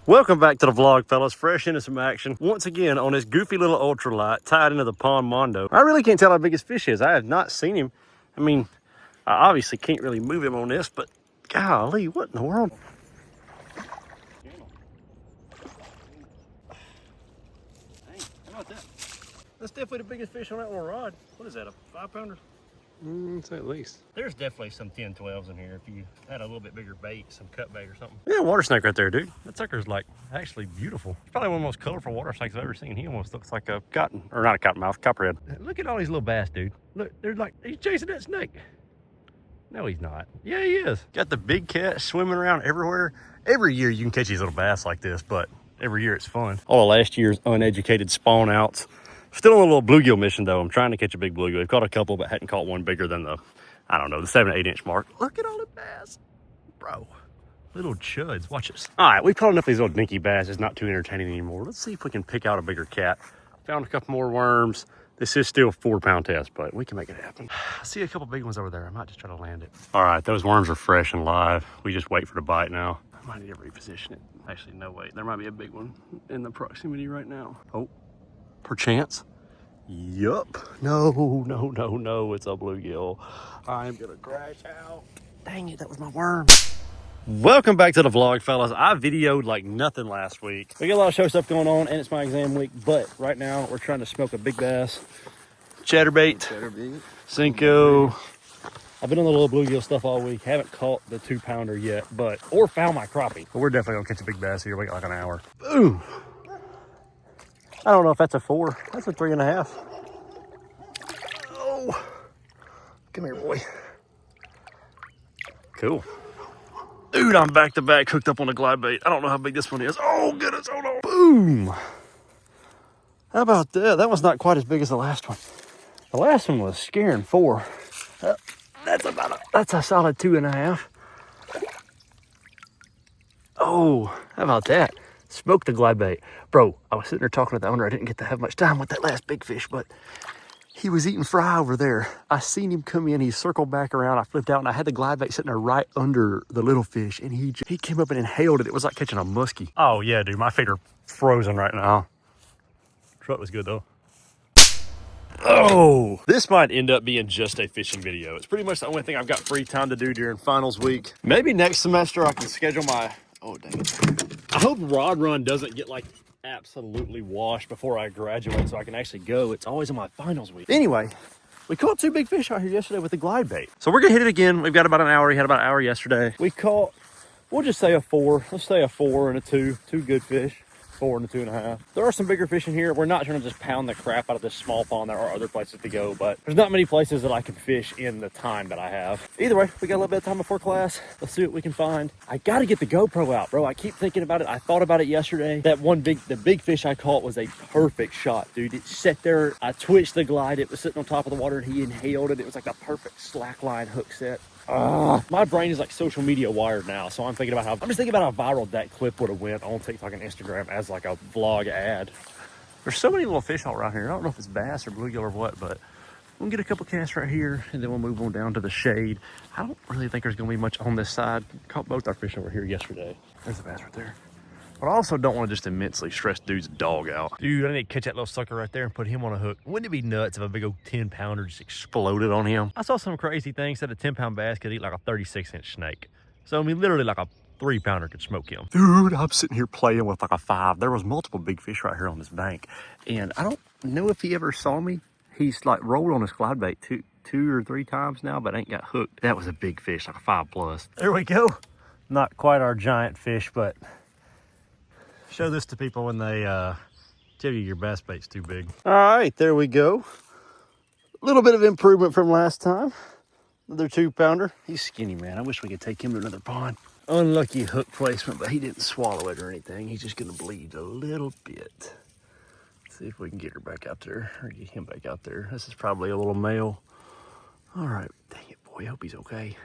Welcome back to the vlog, fellas. Fresh into some action. Once again on this goofy little ultralight tied into the pond mondo. I really can't tell how big his fish is. I have not seen him. I mean, I obviously can't really move him on this, but golly, what in the world? Dang, how about that? That's definitely the biggest fish on that one rod. What is that, a 5-pounder? It's at least. There's definitely some 10, 12s in here if you had a little bit bigger bait, some cut bait or something. Yeah, water snake right there, dude. That sucker's like actually beautiful. It's probably one of the most colorful water snakes I've ever seen. He almost looks like a cotton, or not a cottonmouth, copperhead. Look at all these little bass, dude. Look, they're like, he's chasing that snake. No, he's not. Yeah, he is. Got the big cat swimming around everywhere. Every year you can catch these little bass like this, but every year it's fun. All of last year's uneducated spawn outs. Still on a little bluegill mission though. I'm trying to catch a big bluegill. I've caught a couple, but hadn't caught one bigger than the, I don't know, the 7 to 8 inch mark. Look at all the bass, bro. Little chuds, watch this. All right, we've caught enough of these little dinky bass. It's not too entertaining anymore. Let's see if we can pick out a bigger cat. Found a couple more worms. This is still a 4-pound test, but we can make it happen. I see a couple big ones over there. I might just try to land it. All right, those worms are fresh and live. We just wait for the bite now. I might need to reposition it. Actually, no, wait. There might be a big one in the proximity right now. Oh, perchance. Yup. No, it's a bluegill. I'm gonna crash out. Dang it, that was my worm. Welcome back to the vlog, fellas. I videoed like nothing last week. We got a lot of show stuff going on and it's my exam week, but right now we're trying to smoke a big bass. Chatterbait, Cinco. I've been on the little bluegill stuff all week. Haven't caught the 2-pounder yet, or found my crappie. But we're definitely gonna catch a big bass here. We got like an hour. Boom. I don't know if that's a 4. That's a 3.5. Oh, come here, boy. Cool. Dude, I'm back to back hooked up on a glide bait. I don't know how big this one is. Oh, goodness, hold on. Boom. How about that? That one's not quite as big as the last one. The last one was scaring 4. That's a solid 2.5. Oh, how about that? Smoked the glide bait. Bro, I was sitting there talking to the owner. I didn't get to have much time with that last big fish, but he was eating fry over there. I seen him come in. He circled back around. I flipped out, and I had the glide bait sitting there right under the little fish, and he came up and inhaled it. It was like catching a muskie. Oh, yeah, dude. My feet are frozen right now. Truck was good, though. Oh, this might end up being just a fishing video. It's pretty much the only thing I've got free time to do during finals week. Maybe next semester I can schedule my... Oh, dang it. I hope rod run doesn't get like absolutely washed before I graduate so I can actually go. It's always in my finals week. Anyway, we caught 2 big fish out here yesterday with the glide bait. So we're gonna hit it again. We've got about an hour. We had about an hour yesterday. We caught, we'll just say a 4. Let's say a 4 and a 2. 2 good fish. 4 and a 2.5. There are some bigger fish in here. We're not trying to just pound the crap out of this small pond. There are other places to go, but there's not many places that I can fish in the time that I have. Either way, we got a little bit of time before class. Let's see what we can find. I got to get the GoPro out, bro. I keep thinking about it. I thought about it yesterday. The big fish I caught was a perfect shot, dude. It sat there. I twitched the glide. It was sitting on top of the water and he inhaled it. It was like the perfect slack line hook set. My brain is like social media wired now, so I'm just thinking about how viral that clip would have went on TikTok and Instagram as like a vlog ad. There's so many little fish all around here. I don't know if it's bass or bluegill or what, but we'll get a couple casts right here and then we'll move on down to the shade. I don't really think there's gonna be much on this side. Caught both our fish over here yesterday. There's the bass right there. But I also don't want to just immensely stress dude's dog out. Dude, I need to catch that little sucker right there and put him on a hook. Wouldn't it be nuts if a big old 10-pounder just exploded on him? I saw some crazy things that a 10-pound bass could eat like a 36-inch snake. So, I mean, literally like a 3-pounder could smoke him. Dude, I'm sitting here playing with like a 5. There was multiple big fish right here on this bank. And I don't know if he ever saw me. He's like rolled on his glide bait two or 3 times now, but ain't got hooked. That was a big fish, like a 5+. There we go. Not quite our giant fish, but... Show this to people when they tell you your bass bait's too big. All right, there we go. A little bit of improvement from last time. Another 2-pounder. He's skinny, man. I wish we could take him to another pond. Unlucky hook placement, but he didn't swallow it or anything. He's just gonna bleed a little bit. Let's see if we can get her back out there, or get him back out there. This is probably a little male. All right, dang it, boy, I hope he's okay.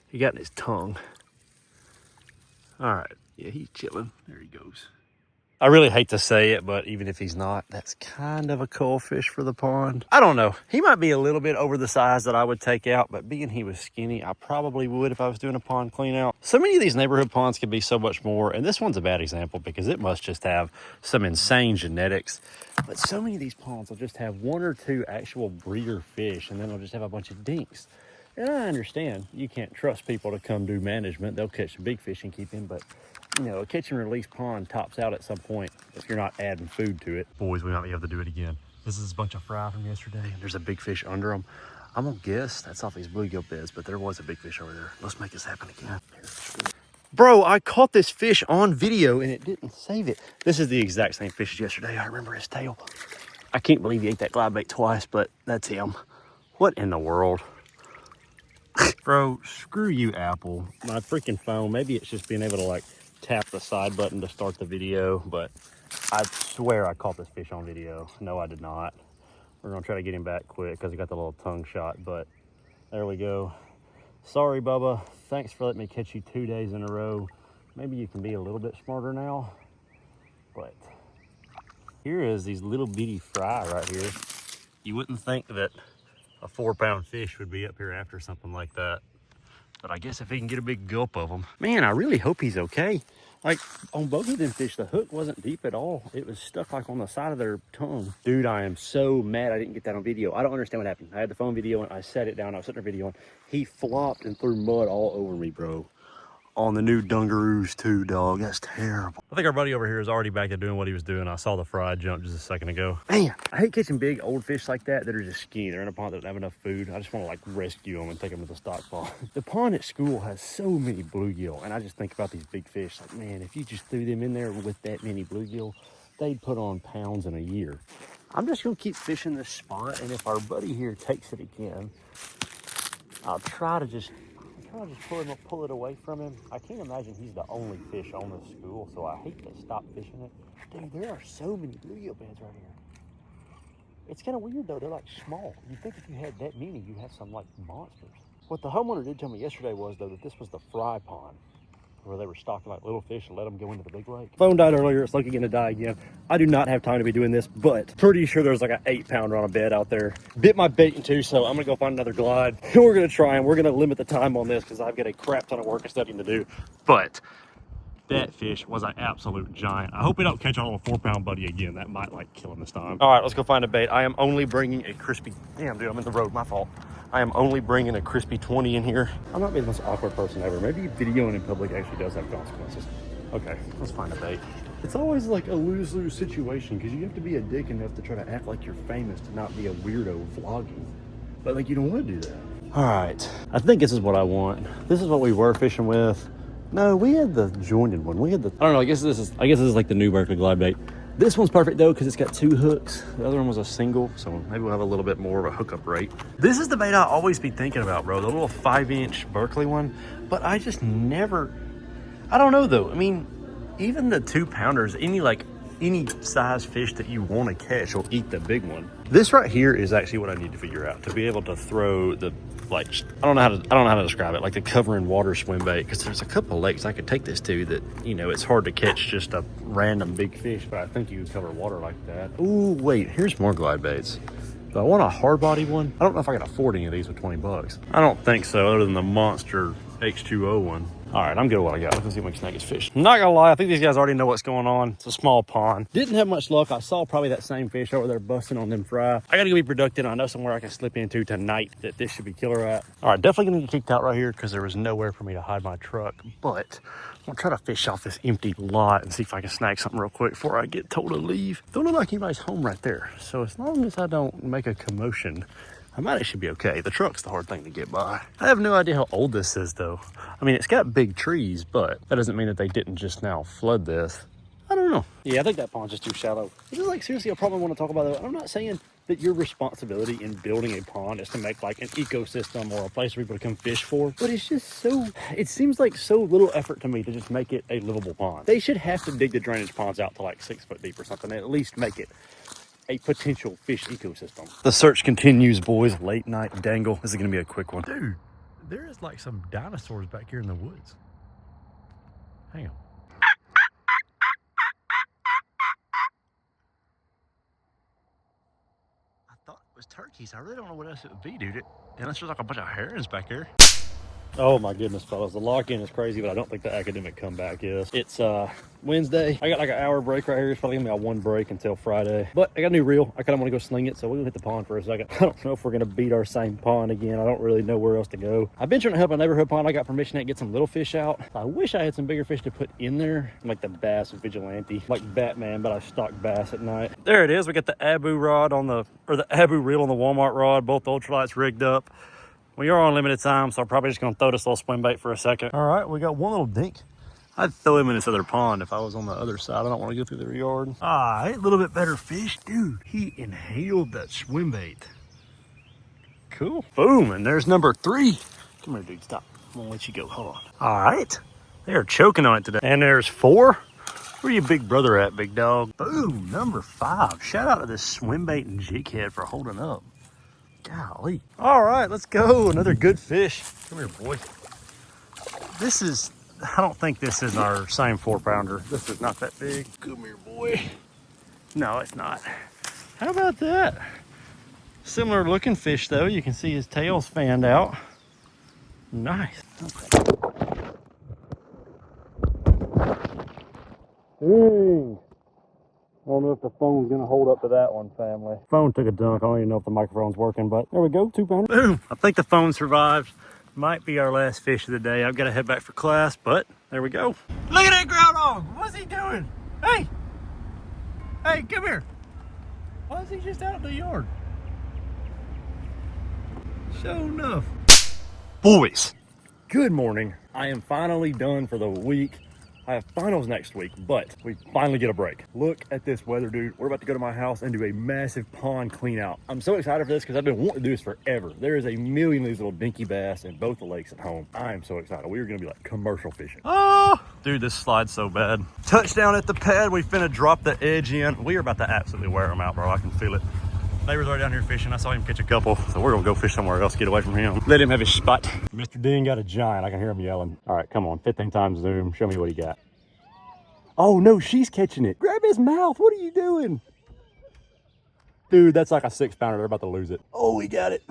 He got in his tongue. All right, yeah, he's chilling. There he goes. I really hate to say it, but even if he's not, that's kind of a cool fish for the pond. I don't know. He might be a little bit over the size that I would take out, but being he was skinny, I probably would if I was doing a pond clean out. So many of these neighborhood ponds can be so much more, and this one's a bad example because it must just have some insane genetics. But so many of these ponds will just have one or two actual breeder fish, and then they'll just have a bunch of dinks. And I understand you can't trust people to come do management. They'll catch the big fish and keep him, but you know, a catch and release pond tops out at some point if you're not adding food to it. Boys, we might be able to do it again. This is a bunch of fry from yesterday, and there's a big fish under them. I'm gonna guess that's off these bluegill beds, but there was a big fish over there. Let's make this happen again. Bro, I caught this fish on video and it didn't save it. This is the exact same fish as yesterday. I remember his tail. I can't believe he ate that glide bait twice, but that's him. What in the world? Bro, screw you, Apple. My freaking phone, maybe it's just being able to like tap the side button to start the video, but I swear I caught this fish on video. No, I did not. We're gonna try to get him back quick because he got the little tongue shot, but there we go. Sorry, Bubba. Thanks for letting me catch you 2 days in a row. Maybe you can be a little bit smarter now, but here is these little bitty fry right here. You wouldn't think that a 4-pound fish would be up here after something like that. But I guess if he can get a big gulp of them. Man, I really hope he's okay. Like, on both of them fish, the hook wasn't deep at all. It was stuck like on the side of their tongue. Dude, I am so mad I didn't get that on video. I don't understand what happened. I had the phone video and I set it down. I was setting the video on. He flopped and threw mud all over me, bro. On the new Dungaroos too, dog. That's terrible. I think our buddy over here is already back to doing what he was doing. I saw the fry jump just a second ago. Man, I hate catching big old fish like that are just skinny. They're in a pond that doesn't have enough food. I just want to like rescue them and take them to the stock pond. The pond at school has so many bluegill, and I just think about these big fish. Like, man, if you just threw them in there with that many bluegill, they'd put on pounds in a year. I'm just gonna keep fishing this spot, and if our buddy here takes it again, I'll try to just pull it away from him. I can't imagine he's the only fish on the school, so I hate to stop fishing it. Dude, there are so many bluegill beds right here. It's kind of weird though, they're like small. You'd think if you had that many, you'd have some like monsters. What the homeowner did tell me yesterday was though that this was the fry pond, where they were stocking like little fish and let them go into the big lake. Phone died earlier, it's looking to die again. I do not have time to be doing this, but pretty sure there's like an 8-pounder on a bed out there. Bit my bait in two, so I'm gonna go find another glide. We're gonna try and we're gonna limit the time on this because I've got a crap ton of work and studying to do. But that fish was an absolute giant. I hope we don't catch our little 4-pound buddy again. That might like kill him this time. All right, let's go find a bait. I am only bringing a crispy, damn dude, I'm in the road, my fault. I am only bringing a crispy 20 in here. I might be the most awkward person ever. Maybe videoing in public actually does have consequences. Okay, let's find a bait. It's always like a lose-lose situation because you have to be a dick enough to try to act like you're famous to not be a weirdo vlogging. But like, you don't want to do that. All right, I think this is what I want. This is what we were fishing with. No, we had the jointed one. We had the, I don't know, I guess this is like the new Berkeley glide bait. This one's perfect though because it's got 2 hooks. The other one was a single, so maybe we'll have a little bit more of a hookup rate. This is the bait I always be thinking about, bro. The little 5-inch Berkeley one, but I just never, I don't know though. I mean, even the 2-pounders, any size fish that you want to catch will eat the big one. This right here is actually what I need to figure out to be able to throw the, like, I don't know how to describe it, like the cover in water swim bait, because there's a couple of lakes I could take this to that, you know, it's hard to catch just a random big fish, but I think you could cover water like that. Ooh, wait, here's more glide baits. Do I want a hard body one? I don't know if I can afford any of these with 20 bucks. I don't think so, other than the monster H2O one. All right, I'm good with what I got. Let's see if we can snag his fish. I'm not gonna lie, I think these guys already know what's going on. It's a small pond. Didn't have much luck. I saw probably that same fish over there busting on them fry. I gotta go be productive. I know somewhere I can slip into tonight that this should be killer at. All right, definitely gonna get kicked out right here because there was nowhere for me to hide my truck. But I'm gonna try to fish off this empty lot and see if I can snag something real quick before I get told to leave. Don't look like anybody's home right there. So as long as I don't make a commotion, I might actually be okay. The truck's the hard thing to get by. I have no idea how old this is though. I mean, it's got big trees, but that doesn't mean that they didn't just now flood this. I don't know. Yeah, I think that pond's just too shallow. This is like seriously a problem I want to talk about though. I'm not saying that your responsibility in building a pond is to make like an ecosystem or a place for people to come fish for, but it's just so, it seems like so little effort to me to just make it a livable pond. They should have to dig the drainage ponds out to like 6 foot deep or something, and at least make it a potential fish ecosystem. The search continues, boys. Late night dangle. This is gonna be a quick one. Dude, there is like some dinosaurs back here in the woods. Hang on. was turkeys. I really don't know what else it would be, dude. Unless there's like a bunch of herons back here. Oh my goodness, fellas. The lock-in is crazy, but I don't think the academic comeback is. It's Wednesday. I got like an hour break right here. It's probably gonna be a one break until Friday. But I got a new reel. I kind of want to go sling it, so we're gonna hit the pond for a second. I don't know if we're gonna beat our same pond again. I don't really know where else to go. I've been trying to help a neighborhood pond. I got permission to get some little fish out. I wish I had some bigger fish to put in there. I'm like the bass vigilante, like Batman, but I stock bass at night. There it is. We got the Abu rod on the Abu reel on the Walmart rod. Both ultralights rigged up. We are on limited time, so I'm probably just gonna throw this little swim bait for a second. All right, we got one little dink. I'd throw him in this other pond if I was on the other side. I don't want to go through their yard. Ah, a little bit better fish. Dude, he inhaled that swim bait. Cool. Boom, and there's number 3. Come here, dude, stop. I'm gonna let you go, hold on. All right, they are choking on it today. And there's 4. Where you big brother at, big dog? Boom, number 5. Shout out to this swim bait and jig head for holding up. Golly. All right, let's go. Another good fish. Come here, boy. I don't think this is our same 4-pounder. This is not that big. Come here, boy. No, it's not. How about that? Similar looking fish, though. You can see his tail's fanned out. Nice. Okay. Dang. I don't know if the phone's gonna hold up to that one, family. Phone took a dunk. I don't even know if the microphone's working, but there we go, 2-pounder. Boom! I think the phone survived. Might be our last fish of the day. I've got to head back for class, but there we go. Look at that groundhog! What's he doing? Hey! Hey, come here! Why is he just out in the yard? Sure enough. Boys, good morning. I am finally done for the week. I have finals next week, but we finally get a break. Look at this weather, dude. We're about to go to my house and do a massive pond clean out. I'm so excited for this because I've been wanting to do this forever. There is a million of these little dinky bass in both the lakes at home. I am so excited. We are gonna be like commercial fishing. Oh, dude, this slide's so bad. Touchdown at the pad. We finna drop the edge in. We are about to absolutely wear them out, bro. I can feel it. Neighbor's already down here fishing. I saw him catch a couple, so we're gonna go fish somewhere else, get away from him. Let him have his spot. Mr. Dean got a giant. I can hear him yelling. All right, come on, 15 times zoom. Show me what he got. Oh no, she's catching it. Grab his mouth. What are you doing? Dude, that's like a 6-pounder. They're about to lose it. Oh, we got it.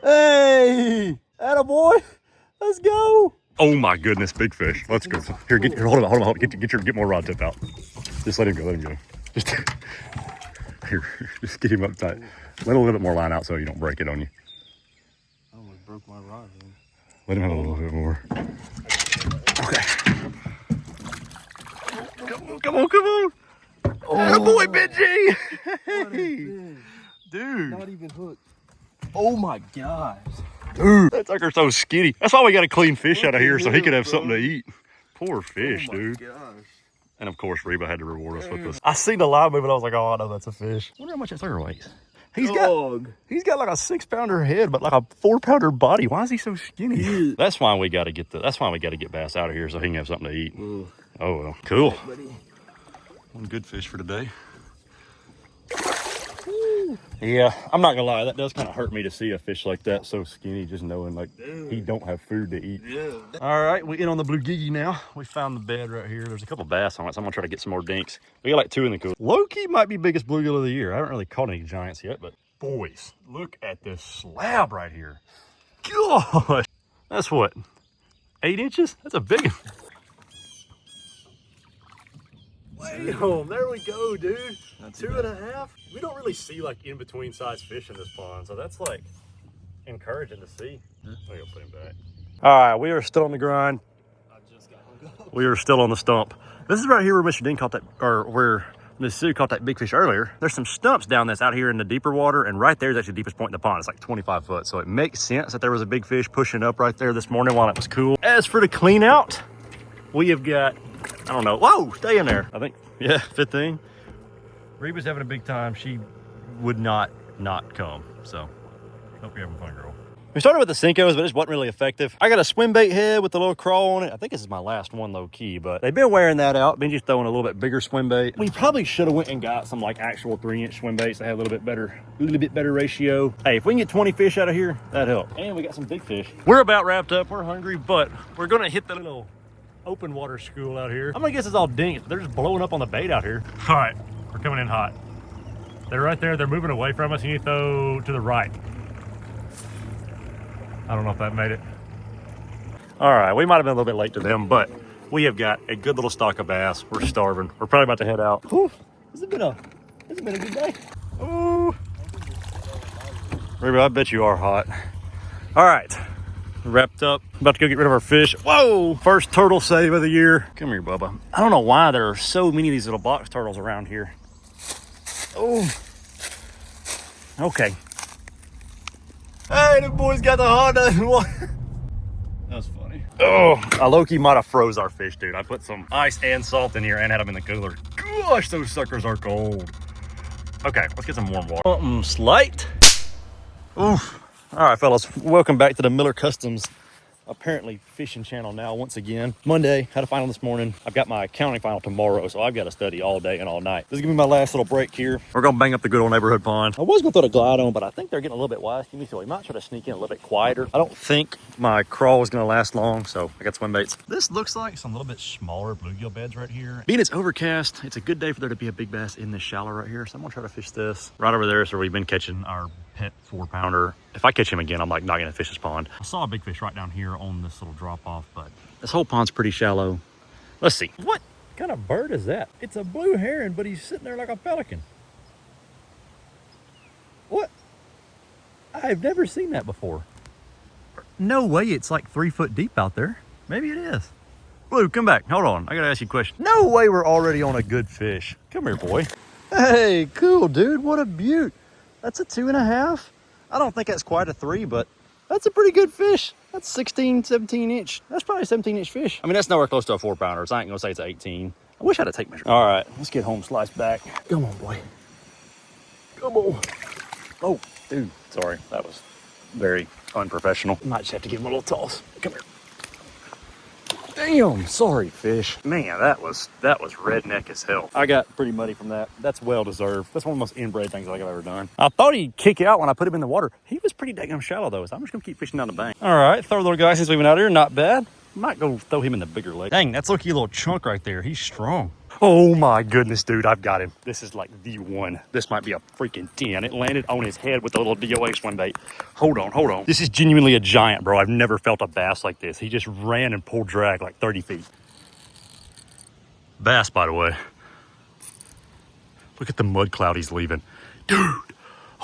Hey, attaboy. Let's go. Oh my goodness, big fish. Let's go. Here, hold on. Get more rod tip out. Just let him go. Just here, just get him up tight. Let a little bit more line out so you don't break it on you. I almost broke my rod, man. Let him have a little bit more. Okay. Come on. Oh boy, Benji. Hey. Dude. Not even hooked. Oh my gosh. Dude. That sucker's so skinny. That's why we got a clean fish out of here so he could have something to eat. Poor fish, dude. Gosh. And of course, Reba had to reward us with this. I seen the live movement. I was like, oh, I know that's a fish. I wonder how much that sucker weighs. He's got like a 6-pounder head, but like a 4-pounder body. Why is he so skinny? Yeah. That's why we got to get bass out of here so he can have something to eat. Ooh. Oh well, cool. One good fish for today. Woo. Yeah, I'm not gonna lie, that does kind of hurt me to see a fish like that so skinny, just knowing like he don't have food to eat. Yeah. All right, we in on the blue gigi now. We found the bed right here. There's a couple bass on it, so I'm gonna try to get some more dinks. We got like 2 in the cooler. Low-key might be biggest bluegill of the year. I haven't really caught any giants yet, but boys, look at this slab right here. Gosh, that's what, 8 inches? That's a big one. Damn, there we go, dude. Not 2.5. We don't really see like in between size fish in this pond, so that's like encouraging to see. I'm gonna put him back. All right, we are still on the grind. I just got hung up. We are still on the stump. This is right here where Mr. Dean caught that, or where Miss Sue caught that big fish earlier. There's some stumps down this out here in the deeper water, and right there is actually the deepest point in the pond. It's like 25 foot, so it makes sense that there was a big fish pushing up right there this morning while it was cool. As for the clean out, we have got, I don't know. Whoa, stay in there. I think, yeah, 15. Reba's having a big time. She would not come. So, hope you're having fun, girl. We started with the Cincos, but it just wasn't really effective. I got a swim bait head with a little crawl on it. I think this is my last one low key, but they've been wearing that out. Benji's throwing a little bit bigger swim bait. We probably should have went and got some like actual 3-inch swim baits that have a little bit better ratio. Hey, if we can get 20 fish out of here, that'd help. And we got some big fish. We're about wrapped up. We're hungry, but we're gonna hit the little open water school out here. I'm gonna guess it's all dinks, but they're just blowing up on the bait out here. All right, we're coming in hot. They're right there. They're moving away from us. You need to throw to the right. I don't know if that made it. All right, we might have been a little bit late to them, but we have got a good little stock of bass. We're starving. We're probably about to head out. Whew, this has been a good day. Ooh. Ruby, I bet you are hot. All right, wrapped up. About to go get rid of our fish. Whoa, first turtle save of the year. Come here, Bubba. I don't know why there are so many of these little box turtles around here. Oh, okay. Hey, the boys got the Honda. That's funny. Oh, I low-key might have froze our fish, dude. I put some ice and salt in here and had them in the cooler. Gosh, those suckers are cold. Okay, let's get some warm water. Something's light. Oof. All right, fellas, welcome back to the Miller Customs apparently fishing channel now once again. Monday, had a final this morning. I've got my accounting final tomorrow, so I've got to study all day and all night. This is gonna be my last little break here. We're gonna bang up the good old neighborhood pond. I was gonna throw the glide on, but I think they're getting a little bit wisey, so we might try to sneak in a little bit quieter. I don't think my crawl is gonna last long, so I got swim baits. This looks like some little bit smaller bluegill beds right here. Being it's overcast, it's a good day for there to be a big bass in this shallow right here, so I'm gonna try to fish this. Right over there is where we've been catching our pet 4-pounder. If I catch him again, I'm like not gonna fish this pond. I saw a big fish right down here on this little drop off, but this whole pond's pretty shallow. Let's see. What kind of bird is that? It's a blue heron, but he's sitting there like a pelican. What? I've never seen that before. No way it's like 3 foot deep out there. Maybe it is. Blue, come back. Hold on. I gotta ask you a question. No way we're already on a good fish. Come here, boy. Hey, cool, dude. What a beaut. That's a 2.5. I don't think that's quite a 3, but that's a pretty good fish. That's 16, 17 inch. That's probably a 17-inch fish. I mean, that's nowhere close to a 4-pounder, so I ain't gonna say it's 18. I wish I had a tape measure. All right, let's get home sliced back. Come on, boy. Come on. Oh, dude, sorry. That was very unprofessional. Might just have to give him a little toss. Come here. Damn, sorry, fish. Man, that was redneck as hell. I got pretty muddy from that. That's well deserved. That's one of the most inbred things I've ever done. I thought he'd kick out when I put him in the water. He was pretty daggone shallow though, so I'm just gonna keep fishing down the bank. All right, third little guy since we've been out here, not bad. Might go throw him in the bigger lake. Dang, that's looking a little chunk right there. He's strong. Oh my goodness, dude, I've got him. This is like the one. This might be a freaking 10. It landed on his head with a little DOA swim bait. Hold on. This is genuinely a giant, bro. I've never felt a bass like this. He just ran and pulled drag like 30 feet. Bass, by the way. Look at the mud cloud he's leaving. Dude,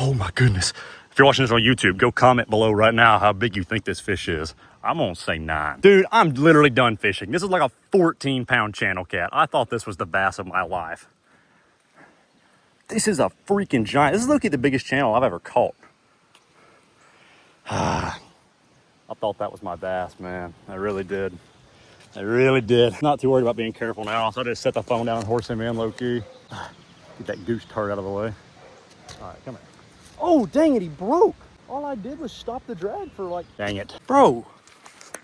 oh my goodness. If you're watching this on YouTube, go comment below right now how big you think this fish is. I'm gonna say 9. Dude, I'm literally done fishing. This is like a 14-pound channel cat. I thought this was the bass of my life. This is a freaking giant. This is literally the biggest channel I've ever caught. I thought that was my bass, man. I really did. I really did. Not too worried about being careful now, so I just set the phone down and horse him in low-key. Get that goose turd out of the way. All right, come here. Oh, dang it, he broke. All I did was stop the drag for like... Dang it. Bro,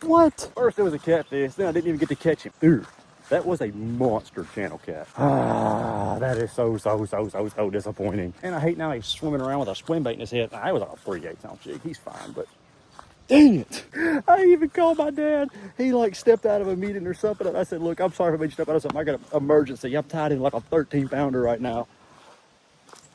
what? First it was a catfish, then I didn't even get to catch him. Dude, that was a monster channel cat. That is so disappointing. And I hate now he's swimming around with a swim bait in his head. I was like a 38-ounce jig. He's fine, but... Dang it. I even called my dad. He like stepped out of a meeting or something. And I said, look, I'm sorry if I made you step out of something. I got an emergency. I'm tied in like a 13-pounder right now.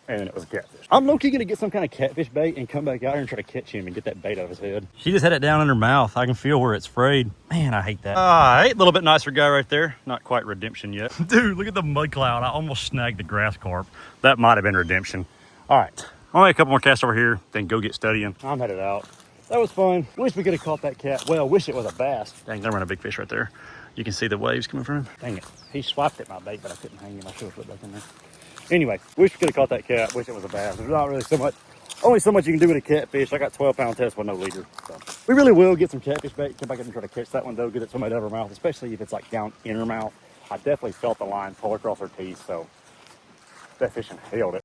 And it was a catfish. I'm low-key gonna get some kind of catfish bait and come back out here and try to catch him and get that bait out of his head. She just had it down in her mouth. I can feel where it's frayed. Man, I hate that. All right, a little bit nicer guy right there. Not quite redemption yet. Dude, look at the mud cloud. I almost snagged the grass carp. That might have been redemption. All right, I'll make a couple more casts over here, then go get studying. I'm headed out. That was fun. Wish we could have caught that cat. Well, wish it was a bass. Dang, there went a big fish right there. You can see the waves coming from him. Dang it. He swiped at my bait, but I couldn't hang him. I should have put it back in there. Anyway, wish we could have caught that cat. Wish it was a bass. There's not really so much, only so much you can do with a catfish. I got 12-pound test with no leader. So we really will get some catfish bait. Come back in and try to catch that one though. Get it somebody out of her mouth, especially if it's like down in her mouth. I definitely felt the line pull across her teeth. So that fishing held it.